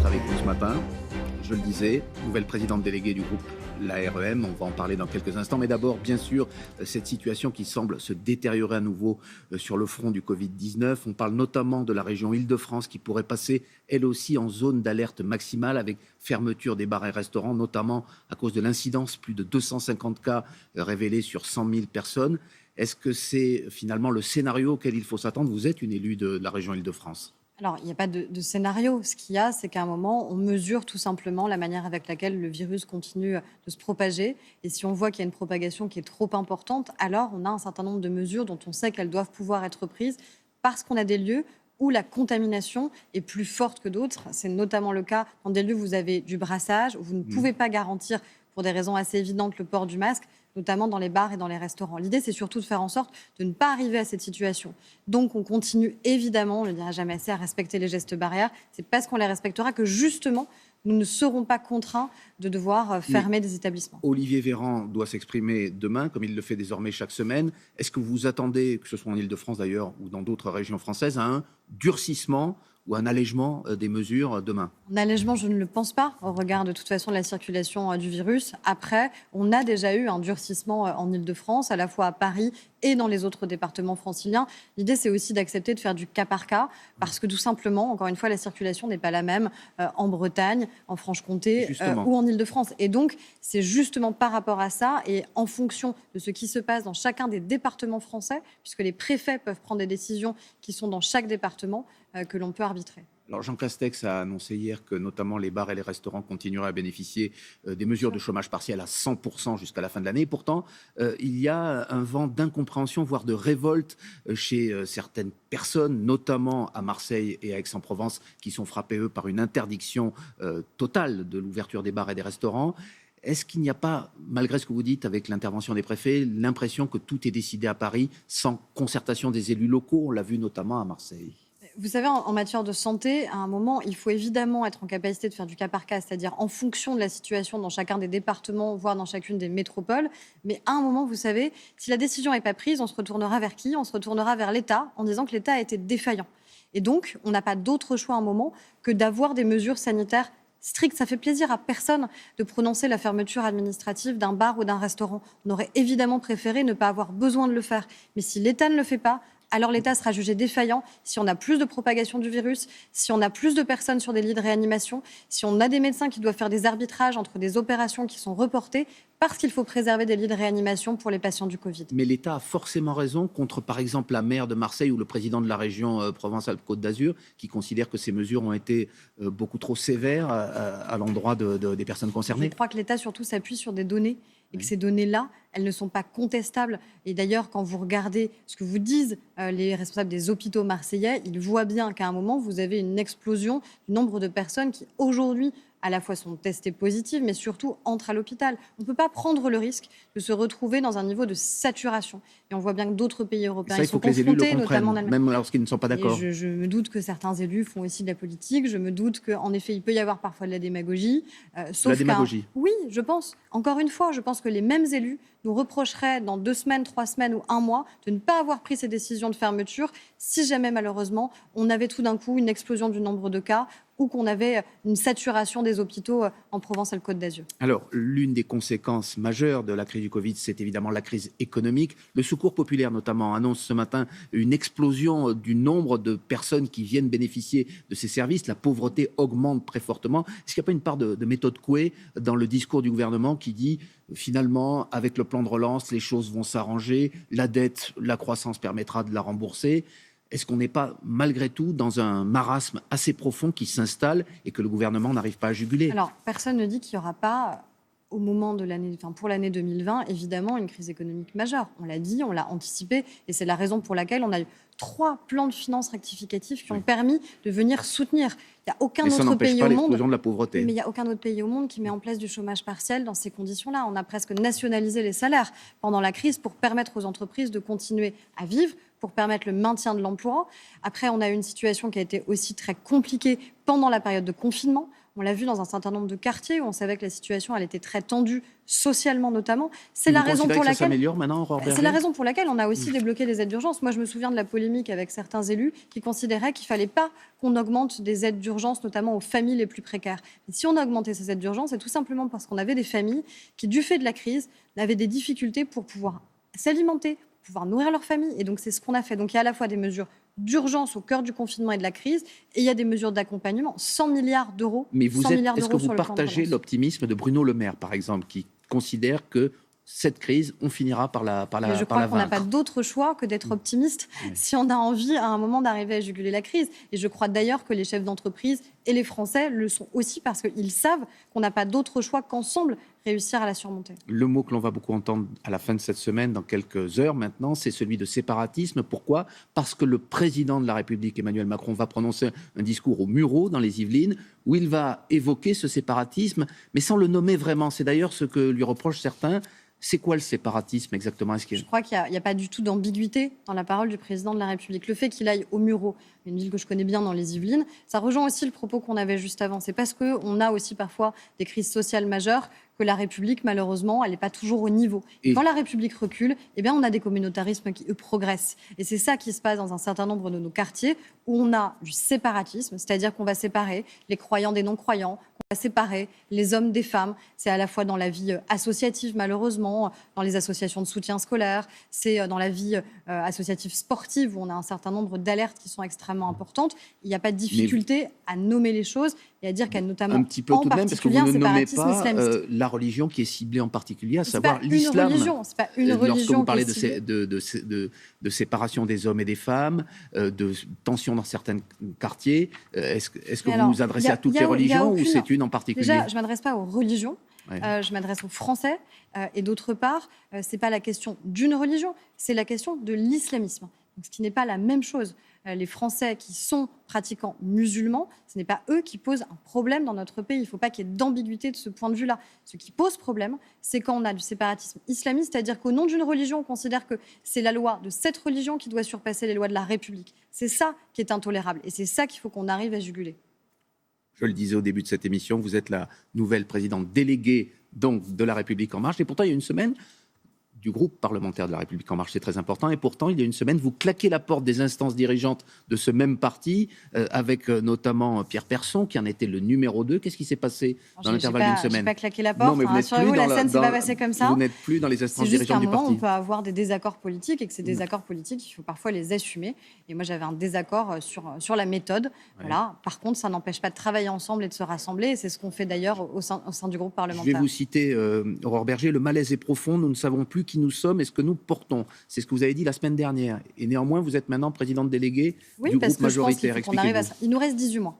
avec vous ce matin. Je le disais, nouvelle présidente déléguée du groupe l'AREM, on va en parler dans quelques instants, mais d'abord, bien sûr, cette situation qui semble se détériorer à nouveau sur le front du Covid-19. On parle notamment de la région Île-de-France qui pourrait passer, elle aussi, en zone d'alerte maximale avec fermeture des bars et restaurants, notamment à cause de l'incidence, plus de 250 cas révélés sur 100 000 personnes. Est-ce que c'est finalement le scénario auquel il faut s'attendre? Vous êtes une élue de la région Île-de-France. Alors, il n'y a pas de scénario. Ce qu'il y a, c'est qu'à un moment, on mesure tout simplement la manière avec laquelle le virus continue de se propager. Et si on voit qu'il y a une propagation qui est trop importante, alors on a un certain nombre de mesures dont on sait qu'elles doivent pouvoir être prises parce qu'on a des lieux où la contamination est plus forte que d'autres. C'est notamment le cas dans des lieux où vous avez du brassage, où vous ne pouvez pas garantir, pour des raisons assez évidentes, le port du masque, notamment dans les bars et dans les restaurants. L'idée, c'est surtout de faire en sorte de ne pas arriver à cette situation. Donc, on continue évidemment, on ne le dira jamais assez, à respecter les gestes barrières. C'est parce qu'on les respectera que, justement, nous ne serons pas contraints de devoir fermer des établissements. Olivier Véran doit s'exprimer demain, comme il le fait désormais chaque semaine. Est-ce que vous attendez, que ce soit en Île-de-France d'ailleurs ou dans d'autres régions françaises, à un durcissement ou un allègement des mesures demain? Un allègement, je ne le pense pas, au regard de toute façon de la circulation du virus. Après, on a déjà eu un durcissement en Île-de-France, à la fois à Paris et dans les autres départements franciliens. L'idée, c'est aussi d'accepter de faire du cas par cas, parce que tout simplement, encore une fois, la circulation n'est pas la même en Bretagne, en Franche-Comté ou en Île-de-France. Et donc, c'est justement par rapport à ça et en fonction de ce qui se passe dans chacun des départements français, puisque les préfets peuvent prendre des décisions qui sont dans chaque département, que l'on peut arbitrer. Alors Jean Castex a annoncé hier que notamment les bars et les restaurants continueraient à bénéficier des mesures de chômage partiel à 100% jusqu'à la fin de l'année. Et pourtant, il y a un vent d'incompréhension, voire de révolte chez certaines personnes, notamment à Marseille et à Aix-en-Provence, qui sont frappées, eux, par une interdiction totale de l'ouverture des bars et des restaurants. Est-ce qu'il n'y a pas, malgré ce que vous dites avec l'intervention des préfets, l'impression que tout est décidé à Paris sans concertation des élus locaux? On l'a vu notamment à Marseille. Vous savez, en matière de santé, à un moment, il faut évidemment être en capacité de faire du cas par cas, c'est-à-dire en fonction de la situation dans chacun des départements, voire dans chacune des métropoles. Mais à un moment, vous savez, si la décision n'est pas prise, on se retournera vers qui? On se retournera vers l'État en disant que l'État a été défaillant. Et donc, on n'a pas d'autre choix à un moment que d'avoir des mesures sanitaires strictes. Ça fait plaisir à personne de prononcer la fermeture administrative d'un bar ou d'un restaurant. On aurait évidemment préféré ne pas avoir besoin de le faire. Mais si l'État ne le fait pas, alors l'État sera jugé défaillant si on a plus de propagation du virus, si on a plus de personnes sur des lits de réanimation, si on a des médecins qui doivent faire des arbitrages entre des opérations qui sont reportées parce qu'il faut préserver des lits de réanimation pour les patients du Covid. Mais l'État a forcément raison contre, par exemple, la maire de Marseille ou le président de la région Provence-Alpes-Côte d'Azur qui considère que ces mesures ont été beaucoup trop sévères à l'endroit des personnes concernées. Je crois que l'État surtout s'appuie sur des données et que ces données-là, elles ne sont pas contestables. Et d'ailleurs, quand vous regardez ce que vous disent les responsables des hôpitaux marseillais, ils voient bien qu'à un moment, vous avez une explosion du nombre de personnes qui, aujourd'hui, à la fois sont testées positives, mais surtout entrent à l'hôpital. On ne peut pas prendre le risque de se retrouver dans un niveau de saturation. Et on voit bien que d'autres pays européens ça, sont confrontés, notamment en Allemagne. même lorsqu'ils ne sont pas d'accord. Je me doute que certains élus font aussi de la politique. Je me doute qu'en effet, il peut y avoir parfois de la démagogie. La démagogie. Oui, je pense. Encore une fois, je pense que les mêmes élus nous reprocheraient dans 2 semaines, 3 semaines ou 1 mois de ne pas avoir pris ces décisions de fermeture si jamais, malheureusement, on avait tout d'un coup une explosion du nombre de cas ou qu'on avait une saturation des hôpitaux en Provence-Alpes-Côte d'Azur. Alors, l'une des conséquences majeures de la crise du Covid, c'est évidemment la crise économique. Le Secours populaire, notamment, annonce ce matin une explosion du nombre de personnes qui viennent bénéficier de ces services. La pauvreté augmente très fortement. Est-ce qu'il n'y a pas une part de méthode Coué dans le discours du gouvernement qui dit, finalement, avec le plan de relance, les choses vont s'arranger, la dette, la croissance permettra de la rembourser? Est-ce qu'on n'est pas, malgré tout, dans un marasme assez profond qui s'installe et que le gouvernement n'arrive pas à juguler? Alors, personne ne dit qu'il n'y aura pas, au moment de l'année, pour l'année 2020, évidemment, une crise économique majeure. On l'a dit, on l'a anticipé, et c'est la raison pour laquelle on a eu 3 plans de finances rectificatifs qui ont permis de venir soutenir. Il n'y a aucun autre pays au monde. De la pauvreté. Mais il n'y a aucun autre pays au monde qui met en place du chômage partiel dans ces conditions-là. On a presque nationalisé les salaires pendant la crise pour permettre aux entreprises de continuer à vivre, pour permettre le maintien de l'emploi. Après, on a eu une situation qui a été aussi très compliquée pendant la période de confinement. On l'a vu dans un certain nombre de quartiers où on savait que la situation elle était très tendue, socialement notamment. C'est la raison pour ça s'améliore maintenant, Aurore Berger ? c'est la raison pour laquelle on a aussi débloqué les aides d'urgence. Moi, je me souviens de la polémique avec certains élus qui considéraient qu'il ne fallait pas qu'on augmente des aides d'urgence, notamment aux familles les plus précaires. Et si on a augmenté ces aides d'urgence, c'est tout simplement parce qu'on avait des familles qui, du fait de la crise, avaient des difficultés pour pouvoir s'alimenter, pour pouvoir nourrir leur famille. Et donc, c'est ce qu'on a fait. Donc, il y a à la fois des mesures d'urgence au cœur du confinement et de la crise, et il y a des mesures d'accompagnement, 100 milliards d'euros. Mais est-ce que vous partagez l'optimisme de Bruno Le Maire, par exemple, qui considère que cette crise, on finira par la vaincre. Je crois qu'on n'a pas d'autre choix que d'être optimiste si on a envie à un moment d'arriver à juguler la crise. Et je crois d'ailleurs que les chefs d'entreprise et les Français le sont aussi parce qu'ils savent qu'on n'a pas d'autre choix qu'ensemble réussir à la surmonter. Le mot que l'on va beaucoup entendre à la fin de cette semaine, dans quelques heures maintenant, c'est celui de séparatisme. Pourquoi ? Parce que le président de la République, Emmanuel Macron, va prononcer un discours au Mureau, dans les Yvelines, où il va évoquer ce séparatisme, mais sans le nommer vraiment. C'est d'ailleurs ce que lui reprochent certains. C'est quoi le séparatisme exactement ? Je crois qu'il n'y a pas du tout d'ambiguïté dans la parole du président de la République. Le fait qu'il aille au Mureau, une ville que je connais bien dans les Yvelines, ça rejoint aussi le propos qu'on avait juste avant. C'est parce qu'on a aussi parfois des crises sociales majeures que la République, malheureusement, elle n'est pas toujours au niveau. Et quand la République recule, eh bien, on a des communautarismes qui, eux, progressent. Et c'est ça qui se passe dans un certain nombre de nos quartiers, où on a du séparatisme, c'est-à-dire qu'on va séparer les croyants des non-croyants, qu'on va séparer les hommes des femmes. C'est à la fois dans la vie associative, malheureusement, dans les associations de soutien scolaire, c'est dans la vie associative sportive, où on a un certain nombre d'alertes qui sont extrêmement importantes. Il n'y a pas de difficulté à nommer les choses et à dire qu'il y a notamment un petit peu tout de même, parce que vous ne nommez pas la religion qui est ciblée en particulier, à savoir l'islam. C'est pas une religion. Lorsque vous parlez de séparation des hommes et des femmes, de tensions dans certains quartiers, est-ce que vous vous adressez à toutes les religions ou c'est une en particulier ? Déjà, je ne m'adresse pas aux religions. Je m'adresse aux Français. Et d'autre part, ce n'est pas la question d'une religion, c'est la question de l'islamisme. Donc, ce qui n'est pas la même chose. Les Français qui sont pratiquants musulmans, ce n'est pas eux qui posent un problème dans notre pays. Il ne faut pas qu'il y ait d'ambiguïté de ce point de vue-là. Ce qui pose problème, c'est quand on a du séparatisme islamiste, c'est-à-dire qu'au nom d'une religion, on considère que c'est la loi de cette religion qui doit surpasser les lois de la République. C'est ça qui est intolérable et c'est ça qu'il faut qu'on arrive à juguler. Je le disais au début de cette émission, vous êtes la nouvelle présidente déléguée donc, de La République En Marche. Et pourtant, il y a une semaine, du groupe parlementaire de La République En Marche, c'est très important. Et pourtant, il y a une semaine, vous claquez la porte des instances dirigeantes de ce même parti, avec notamment Pierre Persson, qui en était le numéro 2. Qu'est-ce qui s'est passé dans l'intervalle d'une semaine ? Je n'ai pas claqué la porte. Non, mais vous n'êtes plus la scène ne s'est pas passée comme ça. Vous n'êtes plus dans les instances dirigeantes du parti. C'est juste qu'à un moment, on peut avoir des désaccords politiques et que ces désaccords politiques, il faut parfois les assumer. Et moi, j'avais un désaccord sur la méthode. Ouais. Voilà. Par contre, ça n'empêche pas de travailler ensemble et de se rassembler. Et c'est ce qu'on fait d'ailleurs au sein du groupe parlementaire. Je vais vous citer, Aurore Berger, le malaise est profond. Nous ne savons plus qui nous sommes et ce que nous portons. C'est ce que vous avez dit la semaine dernière. Et néanmoins, vous êtes maintenant présidente déléguée du groupe majoritaire. Il nous reste 18 mois.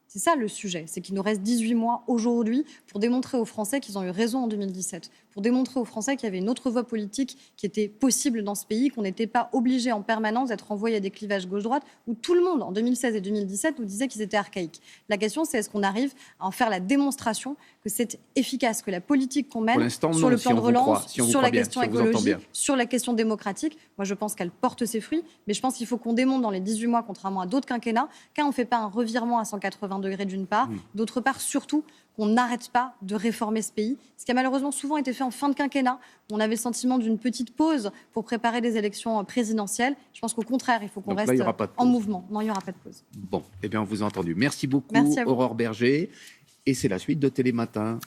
C'est ça le sujet, c'est qu'il nous reste 18 mois aujourd'hui pour démontrer aux Français qu'ils ont eu raison en 2017, pour démontrer aux Français qu'il y avait une autre voie politique qui était possible dans ce pays, qu'on n'était pas obligé en permanence d'être envoyé à des clivages gauche-droite où tout le monde, en 2016 et 2017, nous disait qu'ils étaient archaïques. La question, c'est est-ce qu'on arrive à en faire la démonstration que c'est efficace, que la politique qu'on mène sur le plan de relance, sur la question écologique, sur la question démocratique, moi je pense qu'elle porte ses fruits, mais je pense qu'il faut qu'on démontre dans les 18 mois, contrairement à d'autres quinquennats, qu'on ne fait pas un revirement à 180 degrés d'une part, d'autre part surtout qu'on n'arrête pas de réformer ce pays, ce qui a malheureusement souvent été fait en fin de quinquennat, où on avait le sentiment d'une petite pause pour préparer des élections présidentielles. Je pense qu'au contraire, il faut qu'on reste en mouvement. Non, il n'y aura pas de pause. Bon, eh bien on vous a entendu. Merci beaucoup, Aurore Berger. Et c'est la suite de Télématin.